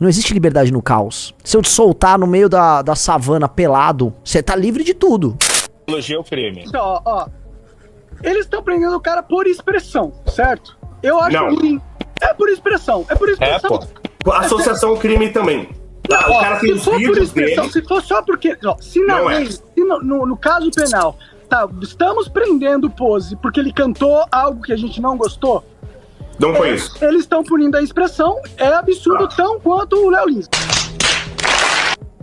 Não existe liberdade no caos. Se eu te soltar no meio da savana pelado, você tá livre de tudo. Elogia o crime. Então, ó. Eles estão prendendo o cara por expressão, certo? Eu acho ruim. É por expressão. Pô. Associação ao crime também. Não, o cara tem os vídeos dele. Se for só porque... Ó, se na lei, no caso penal, tá, estamos prendendo o Pose porque ele cantou algo que a gente não gostou. Não foi isso. Eles estão punindo a expressão. É absurdo tão quanto o Léo Lins.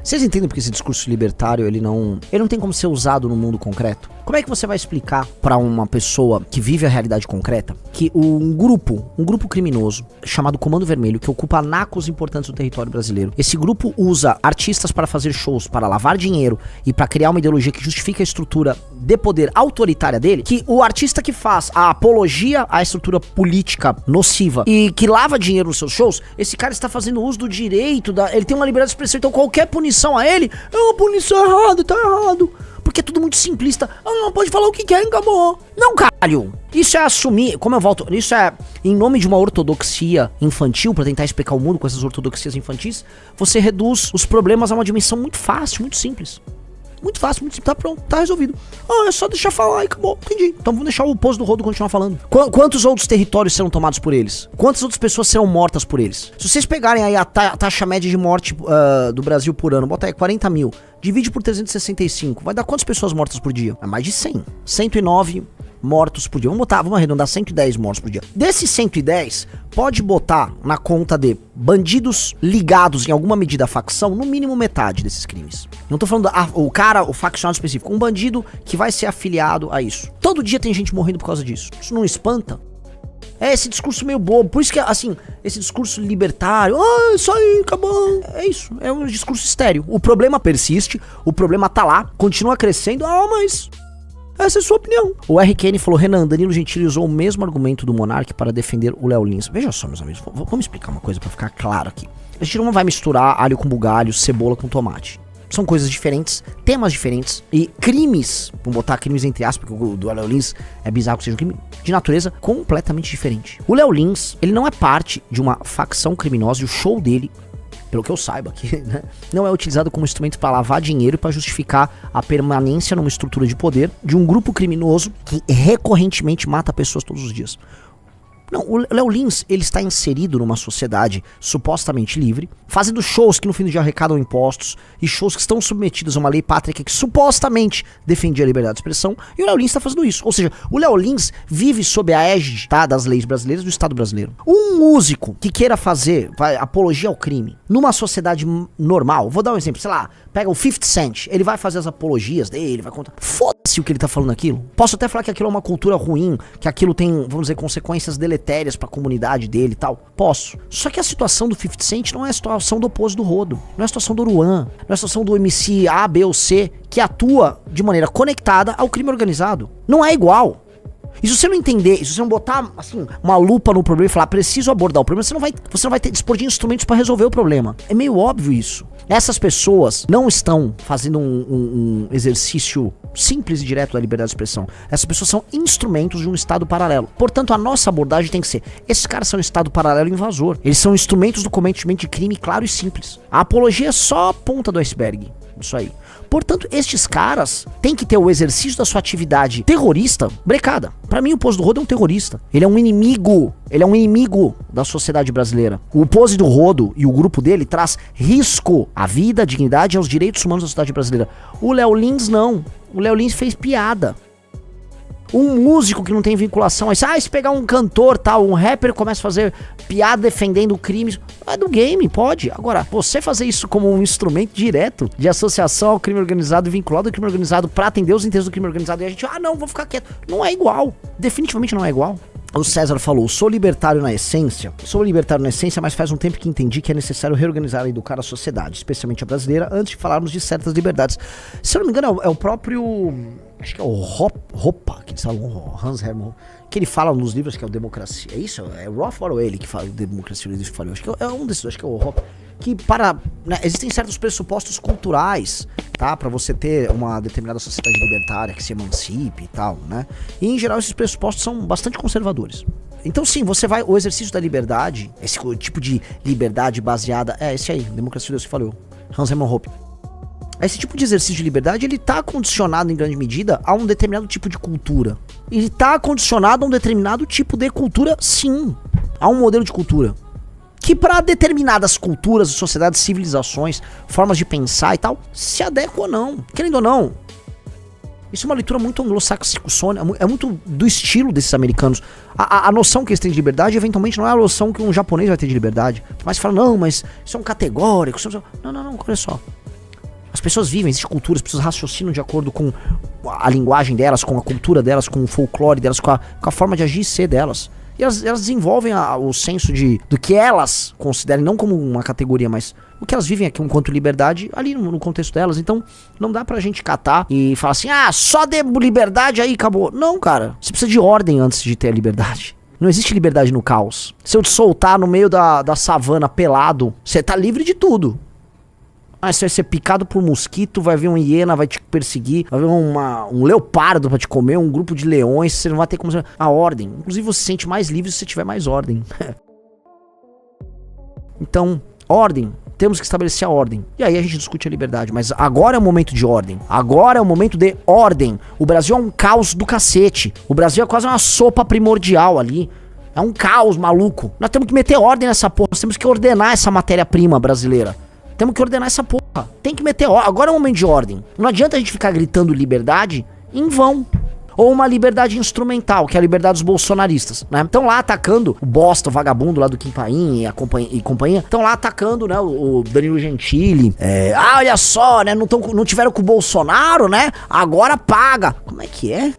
Vocês entendem porque esse discurso libertário, ele não tem como ser usado no mundo concreto? Como é que você vai explicar pra uma pessoa que vive a realidade concreta que um grupo criminoso chamado Comando Vermelho, que ocupa anacos importantes do território brasileiro, esse grupo usa artistas para fazer shows, para lavar dinheiro e pra criar uma ideologia que justifica a estrutura de poder autoritária dele, que o artista que faz a apologia à estrutura política nociva e que lava dinheiro nos seus shows, esse cara está fazendo uso do direito, ele tem uma liberdade de expressão, então qualquer punição a ele é uma punição errada, tá errado. Porque é tudo muito simplista. Não pode falar o que quer, acabou. Não, caralho. Isso é assumir, como eu volto, isso é em nome de uma ortodoxia infantil, pra tentar explicar o mundo com essas ortodoxias infantis, você reduz os problemas a uma dimensão muito fácil, muito simples. Muito fácil, muito simples, tá pronto, tá resolvido. É só deixar falar e acabou, entendi. Então vamos deixar o Pose do Rodo continuar falando. Quantos outros territórios serão tomados por eles? Quantas outras pessoas serão mortas por eles? Se vocês pegarem aí a taxa média de morte do Brasil por ano, bota aí 40 mil, divide por 365, vai dar quantas pessoas mortas por dia? É mais de 100. 109 mortos por dia. Vamos arredondar 110 mortos por dia. Desses 110, pode botar na conta de bandidos ligados em alguma medida à facção, no mínimo metade desses crimes. Não tô falando o faccionado específico, um bandido que vai ser afiliado a isso. Todo dia tem gente morrendo por causa disso. Isso não espanta? É esse discurso meio bobo, por isso que, assim, esse discurso libertário, isso aí, acabou, é isso, é um discurso estéril. O problema persiste, o problema tá lá, continua crescendo, mas... essa é a sua opinião. O RQN falou, Renan, Danilo Gentili usou o mesmo argumento do Monark para defender o Léo Lins. Veja só, meus amigos, vamos explicar uma coisa pra ficar claro aqui. A gente não vai misturar alho com bugalho, cebola com tomate. São coisas diferentes, temas diferentes e crimes, vamos botar crimes entre aspas, porque o do Léo Lins é bizarro que seja um crime de natureza completamente diferente. O Léo Lins, ele não é parte de uma facção criminosa e o show dele, pelo que eu saiba aqui, né, não é utilizado como instrumento para lavar dinheiro e para justificar a permanência numa estrutura de poder de um grupo criminoso que recorrentemente mata pessoas todos os dias. Não, o Léo Lins, ele está inserido numa sociedade supostamente livre, fazendo shows que no fim do dia arrecadam impostos, e shows que estão submetidos a uma lei pátria que supostamente defendia a liberdade de expressão, e o Léo Lins está fazendo isso. Ou seja, o Léo Lins vive sob a égide, tá, das leis brasileiras do Estado brasileiro. Um músico que queira fazer apologia ao crime numa sociedade normal, vou dar um exemplo, sei lá, pega o 50 Cent, ele vai fazer as apologias dele, vai contar. Foda-se o que ele tá falando aquilo. Posso até falar que aquilo é uma cultura ruim, que aquilo tem, vamos dizer, consequências deletérias pra comunidade dele e tal. Posso. Só que a situação do 50 Cent não é a situação do Pose do Rodo, não é a situação do Oruan, não é a situação do MC A, B ou C, que atua de maneira conectada ao crime organizado. Não é igual. E se você não entender, se você não botar assim, uma lupa no problema e falar, preciso abordar o problema, você não vai ter dispor de instrumentos para resolver o problema. É meio óbvio isso. Essas pessoas não estão fazendo um exercício simples e direto da liberdade de expressão. Essas pessoas são instrumentos de um estado paralelo. Portanto, a nossa abordagem tem que ser, esses caras são um estado paralelo invasor. Eles são instrumentos do cometimento de crime claro e simples. A apologia é só a ponta do iceberg. Isso aí. Portanto, estes caras têm que ter o exercício da sua atividade terrorista brecada. Pra mim, o Pose do Rodo é um terrorista. Ele é um inimigo. Ele é um inimigo da sociedade brasileira. O Pose do Rodo e o grupo dele traz risco à vida, à dignidade e aos direitos humanos da sociedade brasileira. O Léo Lins não. O Léo Lins fez piada. Um músico que não tem vinculação a isso. Se pegar um cantor, tal, um rapper começa a fazer piada defendendo crimes. É do game, pode. Agora, você fazer isso como um instrumento direto de associação ao crime organizado e vinculado ao crime organizado pra atender os interesses do crime organizado e a gente, não, vou ficar quieto. Não é igual. Definitivamente não é igual. O César falou, sou libertário na essência, mas faz um tempo que entendi que é necessário reorganizar e educar a sociedade, especialmente a brasileira, antes de falarmos de certas liberdades. Se eu não me engano, é o próprio, acho que é o Hoppe, que eles falam, Hans Hermann, que ele fala nos livros que é o Democracia, é isso? É o Roth ou ele que fala Democracia, que falou, acho que é um desses, acho que é o Hoppe, que existem certos pressupostos culturais, tá, pra você ter uma determinada sociedade libertária que se emancipe e tal, né, e em geral esses pressupostos são bastante conservadores. Então sim, você vai, o exercício da liberdade, esse tipo de liberdade baseada, esse aí, democracia de Deus que falou, Hans Hermann Hoppe. Esse tipo de exercício de liberdade, ele tá condicionado em grande medida a um determinado tipo de cultura. Ele tá condicionado a um determinado tipo de cultura, sim, a um modelo de cultura. Que para determinadas culturas, sociedades, civilizações, formas de pensar e tal, se adequa ou não, querendo ou não. Isso é uma leitura muito anglo-saxônica, é muito do estilo desses americanos. A noção que eles têm de liberdade, eventualmente, não é a noção que um japonês vai ter de liberdade. Mas fala, não, mas isso é um categórico. Não, olha só. As pessoas vivem, existem culturas, as pessoas raciocinam de acordo com a linguagem delas, com a cultura delas, com o folclore delas, com a forma de agir e ser delas. E elas desenvolvem o senso do que elas consideram, não como uma categoria, mas o que elas vivem aqui enquanto liberdade, ali no contexto delas. Então, não dá pra gente catar e falar assim, só dê liberdade aí, acabou. Não, cara, você precisa de ordem antes de ter a liberdade. Não existe liberdade no caos. Se eu te soltar no meio da savana pelado, você tá livre de tudo. Você vai ser picado por mosquito, vai vir uma hiena, vai te perseguir, vai vir um leopardo pra te comer, um grupo de leões, você não vai ter como... A ordem. Inclusive você se sente mais livre se você tiver mais ordem. Então, ordem. Temos que estabelecer a ordem. E aí a gente discute a liberdade. Mas agora é o momento de ordem. Agora é o momento de ordem. O Brasil é um caos do cacete. O Brasil é quase uma sopa primordial ali. É um caos maluco. Nós temos que meter ordem nessa porra. Nós temos que ordenar essa matéria-prima brasileira. Temos que ordenar essa porra. Tem que meter ordem. Agora é o momento de ordem. Não adianta a gente ficar gritando liberdade em vão. Ou uma liberdade instrumental, que é a liberdade dos bolsonaristas, né? Estão lá atacando o bosta, o vagabundo lá do Kim Paim e companhia. Estão lá atacando, né, o Danilo Gentili. Olha só, né? Não tiveram com o Bolsonaro, né? Agora paga. Como é que é?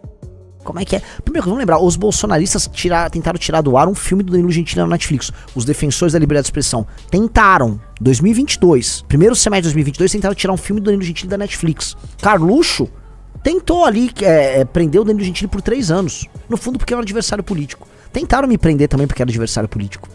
Primeiro, vamos lembrar, os bolsonaristas tentaram tirar do ar um filme do Danilo Gentili na Netflix. Os defensores da liberdade de expressão. Tentaram. 2022. Primeiro semestre de 2022, tentaram tirar um filme do Danilo Gentili da Netflix. Carluxo tentou ali prender o Danilo Gentili por 3 anos. No fundo, porque era um adversário político. Tentaram me prender também porque era adversário político.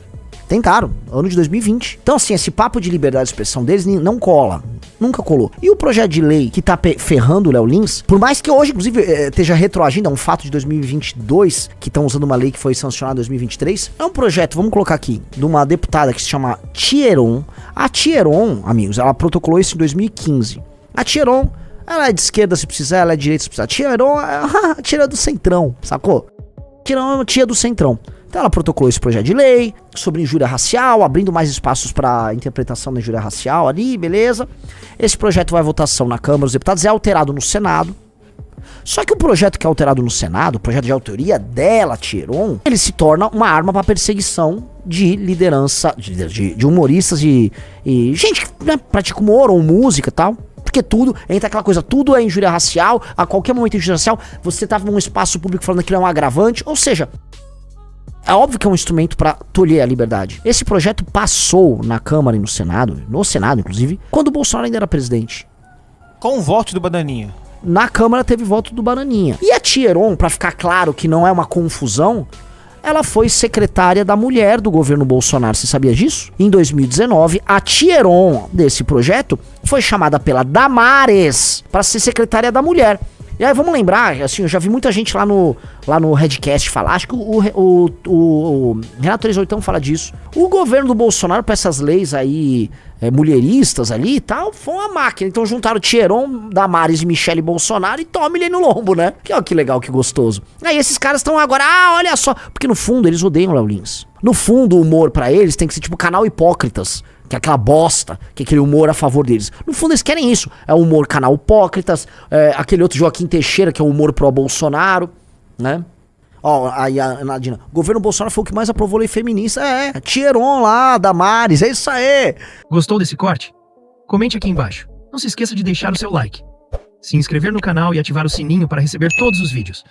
Tentaram, ano de 2020. Então assim, esse papo de liberdade de expressão deles não cola. Nunca colou. E o projeto de lei que tá ferrando o Léo Lins, por mais que hoje, inclusive, esteja retroagindo, é um fato de 2022, que estão usando uma lei que foi sancionada em 2023, é um projeto, vamos colocar aqui, de uma deputada que se chama Thieron. A Thieron, amigos, ela protocolou isso em 2015. A Thieron, ela é de esquerda se precisar, ela é de direita se precisar. A Thieron é a tia do centrão, sacou? Thieron é uma tia do centrão. Então ela protocolou esse projeto de lei sobre injúria racial, abrindo mais espaços para interpretação da injúria racial ali, beleza. Esse projeto vai à votação na Câmara dos Deputados, é alterado no Senado. Só que o projeto que é alterado no Senado, o projeto de autoria dela, Thieron, ele se torna uma arma para perseguição de liderança, de humoristas e gente que, né, pratica humor ou música e tal. Porque tudo, entra aquela coisa, tudo é injúria racial, a qualquer momento é injúria racial, você tá num espaço público falando que ele é um agravante, ou seja... É óbvio que é um instrumento para tolher a liberdade. Esse projeto passou na Câmara e no Senado inclusive, quando o Bolsonaro ainda era presidente. Com o voto do Bananinha. Na Câmara teve voto do Bananinha. E a Thieron, pra ficar claro que não é uma confusão, ela foi secretária da mulher do governo Bolsonaro. Você sabia disso? Em 2019, a Thieron desse projeto foi chamada pela Damares para ser secretária da mulher. E aí vamos lembrar, assim, eu já vi muita gente lá no Redcast falar, acho que o Renato 38 fala disso. O governo do Bolsonaro, pra essas leis aí, mulheristas ali e tal, foi uma máquina. Então juntaram Thieron, Damares e Michele Bolsonaro e tome ele no lombo, né? Que ó, que legal, que gostoso. Aí esses caras estão agora, olha só, porque no fundo eles odeiam o Léo Lins. No fundo o humor pra eles tem que ser tipo canal Hipócritas, que é aquela bosta, que é aquele humor a favor deles. No fundo eles querem isso. É o humor canal Hipócritas, aquele outro Joaquim Teixeira, que é o humor pró-Bolsonaro, né? Ó, aí a Nadina, o governo Bolsonaro foi o que mais aprovou lei feminista. Thieron lá, Damares, é isso aí. Gostou desse corte? Comente aqui embaixo. Não se esqueça de deixar o seu like, se inscrever no canal e ativar o sininho para receber todos os vídeos.